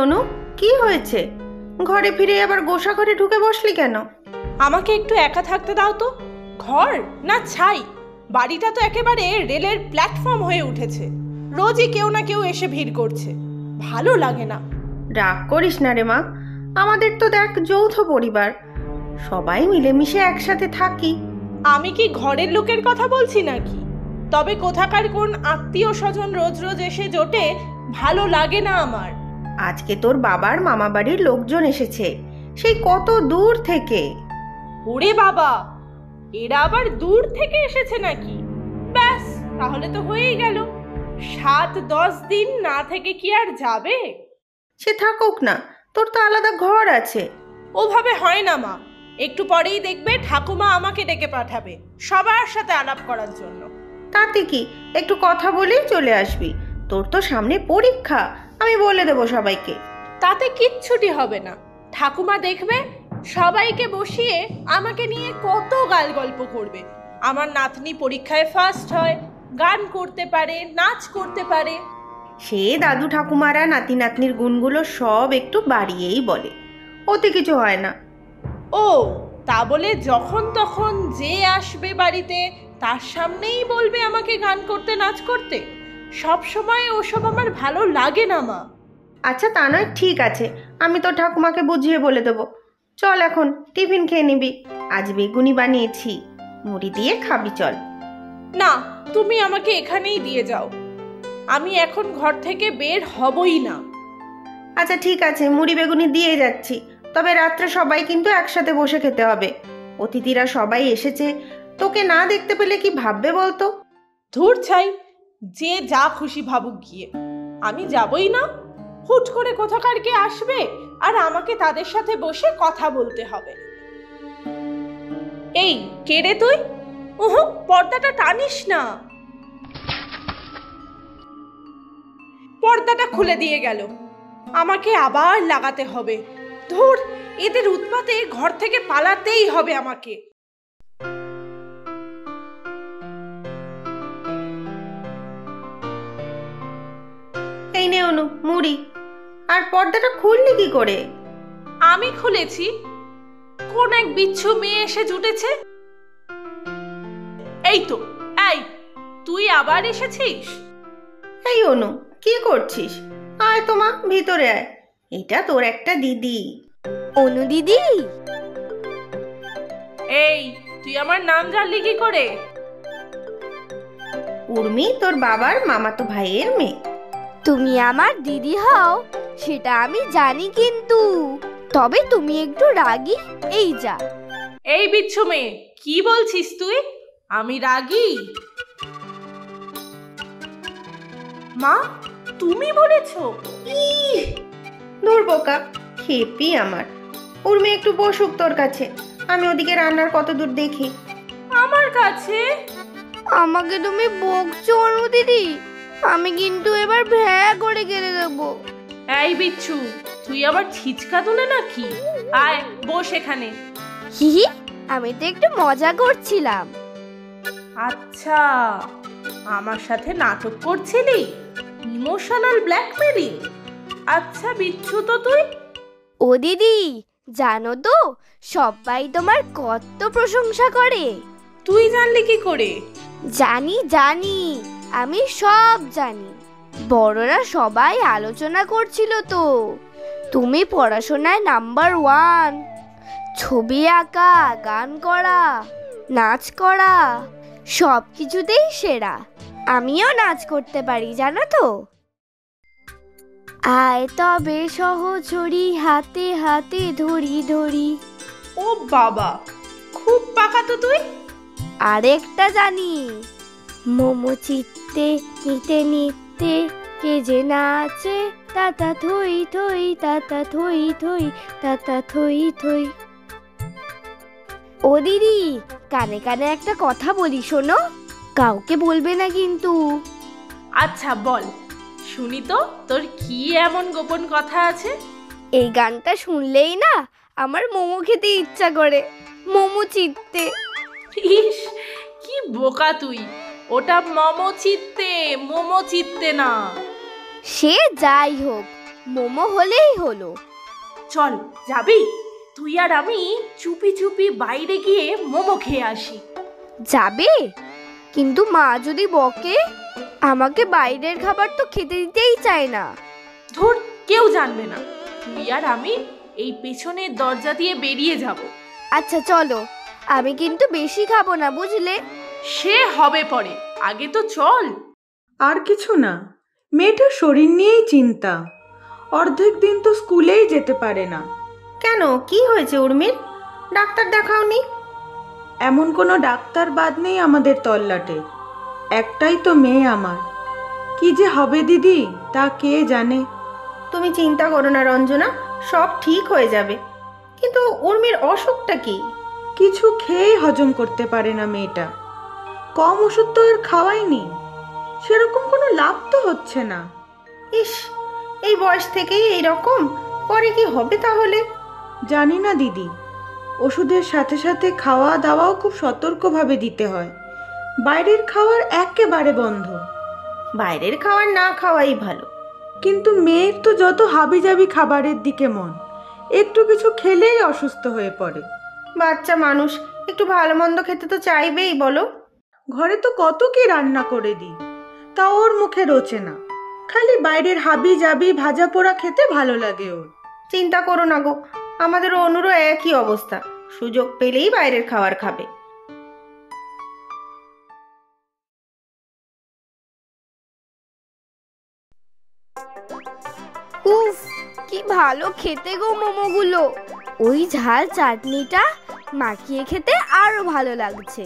অনু, কি হয়েছে? ঘরে ফিরে আবার গোসা ঘরে ঢুকে বসলি কেন? আমাকে একটু একা থাকতে দাও তো। ঘর না ছাই, বাড়িটা তো একেবারে রেলের প্ল্যাটফর্ম হয়ে উঠেছে। রোজই কেউ না কেউ এসে ভিড় করছে, ভালো লাগে না। রাগ করিস না রে মা, আমাদের তো দেখ যৌথ পরিবার, সবাই মিলেমিশে একসাথে থাকি। আমি কি ঘরের লোকের কথা বলছি নাকি? তবে কোথাকার কোন আত্মীয় স্বজন রোজ রোজ এসে জোটে, ভালো লাগে না আমার। আজকে তোর বাবার মামা বাড়ির লোকজন এসেছে, সেই কত দূর থেকে। ওরে বাবা, এরা আবার দূর থেকে এসেছে নাকি? ব্যাস, তাহলে তো হয়েই গেল। 7-10 দিন না থেকে কি আর যাবে? সে থাকুক না, তোর তো আলাদা ঘর আছে। ওভাবে হয় না মা, একটু পরেই দেখবে ঠাকুমা আমাকে ডেকে পাঠাবে সবার সাথে আলাপ করার জন্য। তাতে কি, একটু কথা বলেই চলে আসবি। তোর তো সামনে পরীক্ষা, আমি বলে দেবো সবাইকে। তাতে কিচ্ছুটি হবে না, ঠাকুমা দেখবে সবাইকে বসিয়ে আমাকে নিয়ে কত গাল গল্প করবে। আমার নাতনি পরীক্ষায় ফার্স্ট হয়, গান করতে পারে, নাচ করতে পারে। সে দাদু ঠাকুমারা নাতি নাতনির গুণগুলো সব একটু বাড়িয়েই বলে, ওতে কিছু হয় না। ও, তা বলে যখন তখন যে আসবে বাড়িতে তার সামনেই বলবে আমাকে গান করতে নাচ করতে? সব সময় ওসব আমার ভালো লাগে না মা। আচ্ছা, তা নয়, ঠিক আছে, আমি তো ঠাকুমাকে বুঝিয়ে বলে দেবো। চল এখন টিফিন খেয়ে নিবি, আজ বেগুনি বানিয়েছি, মুড়ি দিয়ে খাবি চল। না, তুমি আমাকে এখানেই দিয়ে যাও, আমি এখন ঘর থেকে বের হবই না। আচ্ছা ঠিক আছে, মুড়ি বেগুনি দিয়ে যাচ্ছি, তবে রাত্রে সবাই কিন্তু একসাথে বসে খেতে হবে। অতিথিরা সবাই এসেছে, তোকে না দেখতে পেলে কি ভাববে বলতো? ধুর ছাই, যে যা খুশি ভাবুক গিয়ে, আমি যাবই না। হুট করে কোথাকার কে আসবে আর আমাকে তাদের সাথে বসে কথা বলতে হবে। এই কে রে তুই? ওহ, পর্দাটা টানিস না। পর্দাটা খুলে দিয়ে গেল, আমাকে আবার লাগাতে হবে। ধুর, এদের উৎপাতে ঘর থেকে পালাতেই হবে আমাকে। এই নে অনু মুড়ি। আর পর্দাটা খুললি কি করে? আমি খুলেছি, কোন এক বিচ্ছু মেয়ে এসে জুটেছে। এই তো, এই তুই আবার এসেছিস? এই অনু, কি করছিস? আয় তোমা, ভিতরে আয়, এটা তোর একটা দিদি। অনু দিদি? এই, তুই আমার নাম জানলি কি করে? উর্মি তোর বাবার মামাতো ভাইয়ের মেয়ে। তুমি আমার দিদি হও সেটা আমি জানি, কিন্তু তবে তুমি একটু রাগী, এই যা। এই বিচ্ছু মেয়ে, কি বলছিস তুই? আমি রাগী? মা, তুমি বলেছো? দূর বোকা, খেপি আমার। উর্মি একটু বসুক তোর কাছে, আমি ওদিকে রান্নার কত দূর দেখি। আমার কাছে? আমাকে তুমি বকছো অনু দিদি, আমি কিন্তু এবার ভ্যা করে কেঁদে দেবো। এই বিচ্ছু, তুই আবার ছিচকা তুলে নাকি? আয় বস এখানে। হিহি, আমি তো একটু মজা করছিলাম। আচ্ছা, আমার সাথে নাটক করছিলি, ইমোশনাল ব্ল্যাকমেলিং। আচ্ছা বিচ্ছু তো তুই। ও দিদি, জানো তো সবাই তোমার কত প্রশংসা করে। তুই জানলি কি করে? জানি জানি, আমি সব জানি। বড়রা সবাই আলোচনা করছিল তো, তুমি পড়াশোনায় নাম্বার 1, ছবি আঁকা, গান করা, নাচ করা, সব কিছুতেই সেরা। আমিও নাচ করতে পারি জানো তো। আয় তবে সহচরি, হাতে হাতে ধরি ধরি। ও বাবা, খুব পাকা তো তুই। আরেকটা জানি, মোমো চিত্তে নিতে নিতে কে যে নাচে, তাতা থই থই, তাতা থই থই, তাতা থই থই। ও দিদি, কানে কানে একটা কথা বলি শোনো, কাউকে বলবে না কিন্তু। আচ্ছা বল, শুনি তো, তোর কি এমন গোপন কথা আছে? এই গানটা শুনলেই না আমার মোমো খেতে ইচ্ছা করে, মোমো চিত্তে। ইস, কি বোকা তুই, ওটা মোমো চিত্তে, মোমো চিত্তে না। সে যাই হোক, মোমো হলেই হলো। চল, যাবি? তুই আর আমি চুপি চুপি বাইরে গিয়ে মোমো খেয়ে আসি। যাবে? কিন্তু মা যদি বকে, আমাকে বাইরের খাবার তো খেতে দিতেই চায় না। ধুর, কেউ জানবে না। তুই আর আমি এই পেছনের দরজা দিয়ে বেরিয়ে যাব। আচ্ছা চলো, আমি কিন্তু বেশি খাবো না, বুঝলে? সে হবে পরে, আগে তো চল। আর কিছু না, মেয়েটার শরীর নিয়েই চিন্তা। অর্ধেক দিন তো স্কুলেই যেতে পারে না। কেন, কি হয়েছে উর্মির? ডাক্তার দেখাওনি? এমন কোনো ডাক্তার বাদ নেই আমাদের তল্লাটে। একটাই তো মেয়ে আমার। কি যে হবে দিদি, তা কে জানে। তুমি চিন্তা করো না রঞ্জনা, সব ঠিক হয়ে যাবে। কিন্তু উর্মির অসুখটা কি? কিছু খেয়েই হজম করতে পারে না মেয়েটা। কম ওষুধ তো আর খাওয়াইনি, সেরকম কোনো লাভ তো হচ্ছে না। ইস, এই বয়স থেকেই এইরকম, পরে কি হবে তাহলে? জানি না দিদি, ওষুধের সাথে সাথে খাওয়া দাওয়াও খুব সতর্কভাবে দিতে হয়। বাইরের খাবার একেবারে বন্ধ। বাইরের খাবার না খাওয়াই ভালো। কিন্তু মেয়ের তো যত হাবিজাবি খাবারের দিকে মন, একটু কিছু খেলেই অসুস্থ হয়ে পড়ে। বাচ্চা মানুষ, একটু ভালো মন্দ খেতে তো চাইবেই, বলো। ঘরে তো কত কি রান্না করে দিই, তা ওর মুখে রোচে না। খালি বাইরের হাবি জাবি ভাজা পোড়া খেতে ভালো লাগে ওর। চিন্তা করো না গো, আমাদের অনুরও একই অবস্থা। সুযোগ পেলেই বাইরের খাবার খাবে। উফ, কি ভালো খেতে গো মোমোগুলো। ওই ঝাল চাটনিটা মাখিয়ে খেতে আরো ভালো লাগছে।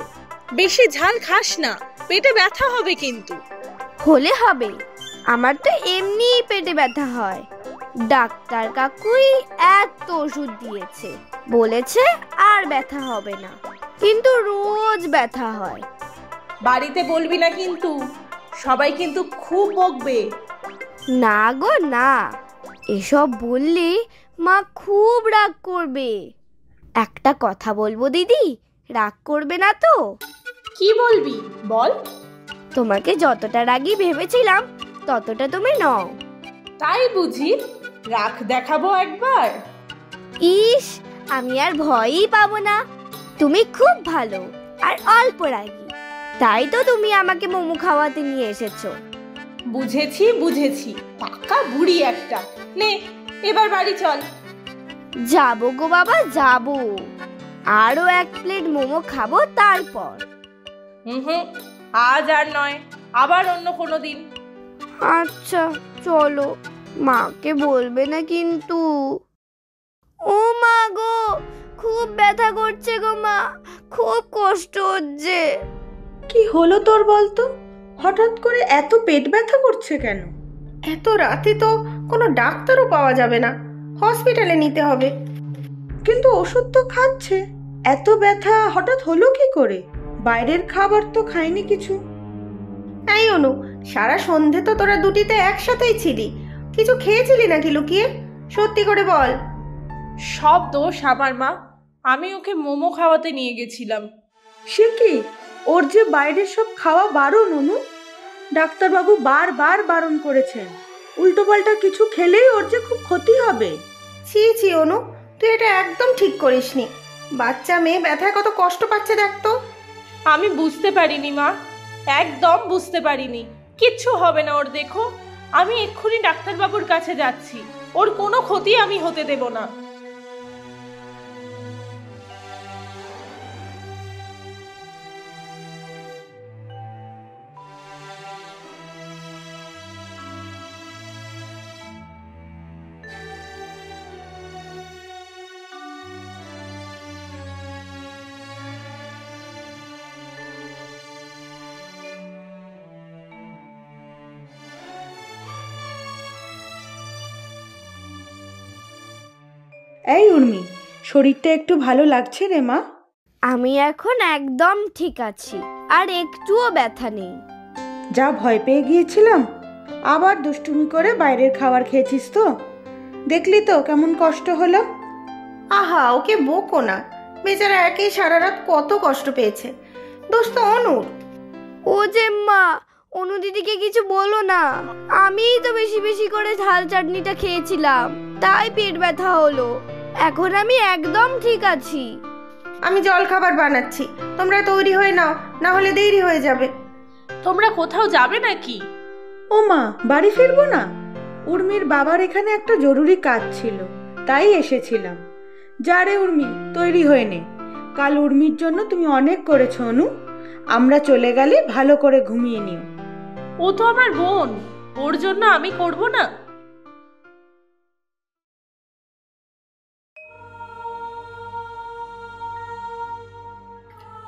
বেশি ঝাল খাস না, পেটে ব্যথা হবে কিন্তু। হলে হবে, আমার তো এমনিই পেটে ব্যথা হয়। ডাক্তার কাকুই এত ওষুধ দিয়েছে, বলেছে আর ব্যথা হবে না, কিন্তু রোজ ব্যথা হয়। বাড়িতে বলবি না কিন্তু, সবাই কিন্তু খুব বকবে। না গো না, এসব বললে মা খুব রাগ করবে। একটা কথা বলবো দিদি, রাগ করবে না তো? কি বলবি বল। তোমাকে যতটা রাগী ভেবেছিলাম ততটা তুমি নও। তাই বুঝি? রাগ দেখাবো একবার। ইস, আমি আর ভয়ই পাবো না। তুমি খুব ভালো আর অল্প রাগী, তাই তো তুমি আমাকে মোমো খাওয়াতে নিয়ে এসেছো। বুঝেছি বুঝেছি, পাকা বুড়ি একটা। নে, এবার বাড়ি চল। যাবো গো বাবা, যাবো। আরো 1 প্লেট মোমো খাবো তারপর। হুম, আজ আর নয়, আবার অন্য কোনো দিন। আচ্ছা চলো, মাকে বলবে না কিন্তু। ও মা গো, খুব ব্যথা করছে গো মা, খুব কষ্ট হচ্ছে। কি হলো তোর বলতো? হঠাৎ করে এত পেট ব্যথা করছে কেন? এত রাতে তো কোনো ডাক্তারও পাওয়া যাবে না, হসপিটালে নিতে হবে। কিন্তু ওষুধ তো খাচ্ছে, এত ব্যথা হঠাৎ হলো কি করে? বাইরের খাবার তো খাইনি কিছু। এই অনু, সারা সন্ধে তো তোরা দুটিতে একসাথেই ছিলি, কিছু খেয়েছিলি নাকি লুকিয়ে? সত্যি করে বল। সব দোষ আমার মা, আমি ওকে মোমো খাওয়াতে নিয়ে গেছিলাম। সে কি, ওর যে বাইরের সব খাওয়া বারণ অনু। ডাক্তারবাবু বারবার বারণ করেছেন, উল্টোপাল্টা কিছু খেলেই ওর যে খুব ক্ষতি হবে। ছি ছি অনু, তুই এটা একদম ঠিক করিসনি। বাচ্চা মেয়ে ব্যথায় কত কষ্ট পাচ্ছে দেখতো। আমি বুঝতে পারিনি মা, একদম বুঝতে পারিনি। কিচ্ছু হবে না ওর, দেখো। আমি এক্ষুনি ডাক্তারবাবুর কাছে যাচ্ছি, ওর কোনো ক্ষতি আমি হতে দেব না। এই উর্মি, শরীরটা একটু ভালো লাগছে রে মা? আমি এখন একদম ঠিক আছি, আর একটুও ব্যথা নেই। যা ভয় পেয়ে গিয়েছিলাম, আবার দুষ্টুমি করে বাইরের খাবার খেয়েছিস তো। দেখলি তো কেমন কষ্ট হলো। আহা, ওকে বকো না, বেচারা একই সারা রাত কত কষ্ট পেয়েছে। দোষ তো অনুর। ও যে মা, ও অনু দিদিকে কিছু বলো না। আমিই তো বেশি বেশি করে ঝাল চাটনিটা খেয়েছিলাম, তাই পেট ব্যথা হলো। এখন আমি একদম ঠিক আছি। আমি জল খাবার বানাচ্ছি, তোমরা তৈরি হয়ে নাও, না হলে দেরি হয়ে যাবে। তোমরা কোথাও যাবে নাকি? ও মা, বাড়ি ফিরবো না? উর্মির বাবার এখানে একটা জরুরি কাজ ছিল, তাই এসেছিলাম। যা রে উর্মি, তৈরি হয়ে নে। কাল উর্মির জন্য তুমি অনেক করেছো অনু। আমরা চলে গেলে ভালো করে ঘুমিয়ে নিও। ও তো আমার বোন, ওর জন্য আমি করব না?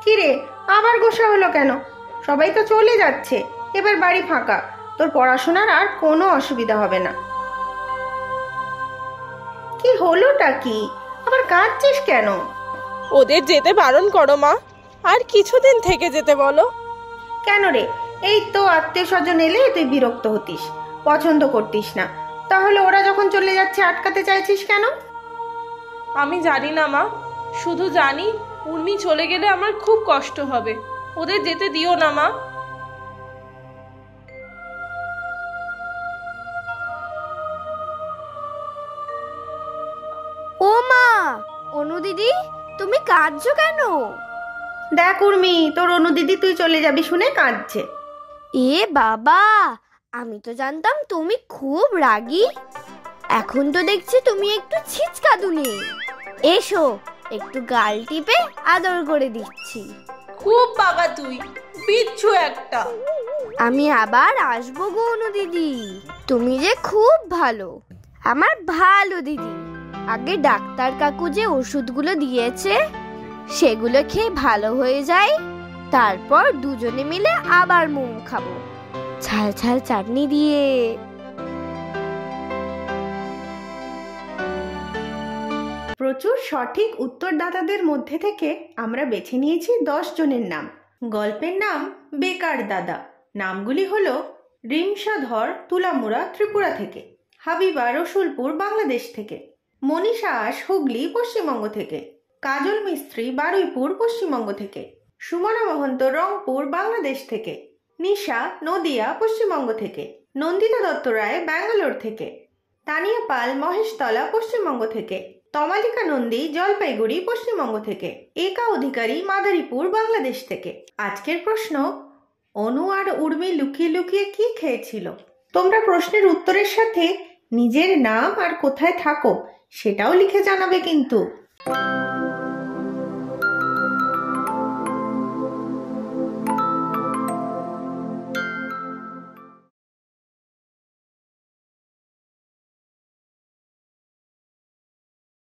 কিরে, আবার গোসা হলো কেন? সবাই তো চলে যাচ্ছে, এবার বাড়ি ফাঁকা, তোর পড়াশোনার আর কোনো অসুবিধা হবে না। কি হলোটা কি? আবার কাঁদছিস কেন? ওদের যেতে বারণ করো মা, আর কিছুদিন থেকে যেতে বলো। কেন রে? এই তো আত্মীয় স্বজন এলে তুই বিরক্ত হতিস, পছন্দ করতিস না, তাহলে ওরা যখন চলে যাচ্ছে আটকাতে চাইছিস কেন? আমি জানি না মা, শুধু জানি উর্মি চলে গেলে আমার খুব কষ্ট হবে। ওদের যেতে দিও না মা। ও মা, অনু দিদি, তুমি কাঁদছো কেন? দেখ উর্মি, তোর অনু দিদি তুই চলে যাবি শুনে কাঁদছে। এ বাবা, আমি তো জানতাম তুমি খুব রাগী। এখন তো দেখছি তুমি একটু ছিচকাদুনি। এসো, একটু গাল টিপে আদর করে দিচ্ছি। খুব বাবা তুই, বিচ্ছু একটা। আমি আবার আসবো গো অনু দিদি, তুমি যে খুব ভালো, আমার ভালো দিদি। আগে ডাক্তার কাকু যে ওষুধগুলো দিয়েছে সেগুলো খেয়ে ভালো হয়ে যায়, তারপর দুজনে মিলে আবার মোমো খাবো ঝাল ঝাল চাটনি দিয়ে। প্রচুর সঠিক উত্তরদাতাদের মধ্যে থেকে আমরা বেছে নিয়েছি 10 জনের নাম। গল্পের নাম বেকার দাদা। নামগুলি হলো রিমসা ধর তুলামুড়া ত্রিপুরা থেকে, হাবিবা রসুলপুর বাংলাদেশ থেকে, মনীষা আশ হুগলি পশ্চিমবঙ্গ থেকে, কাজল মিস্ত্রি বারুইপুর পশ্চিমবঙ্গ থেকে, সুমনা মহন্ত রংপুর বাংলাদেশ থেকে, নিশা নদিয়া পশ্চিমবঙ্গ থেকে, নন্দিতা দত্ত রায় ব্যাঙ্গালোর থেকে, তানিয়া পাল মহেশতলা পশ্চিমবঙ্গ থেকে, তমালিকা নন্দী জলপাইগুড়ি পশ্চিমবঙ্গ থেকে, একা অধিকারী মাদারীপুর বাংলাদেশ থেকে। আজকের প্রশ্ন, অনু আর উর্মি লুকিয়ে লুকিয়ে কি খেয়েছিল? তোমরা প্রশ্নের উত্তরের সাথে নিজের নাম আর কোথায় থাকো সেটাও লিখে জানাবে কিন্তু।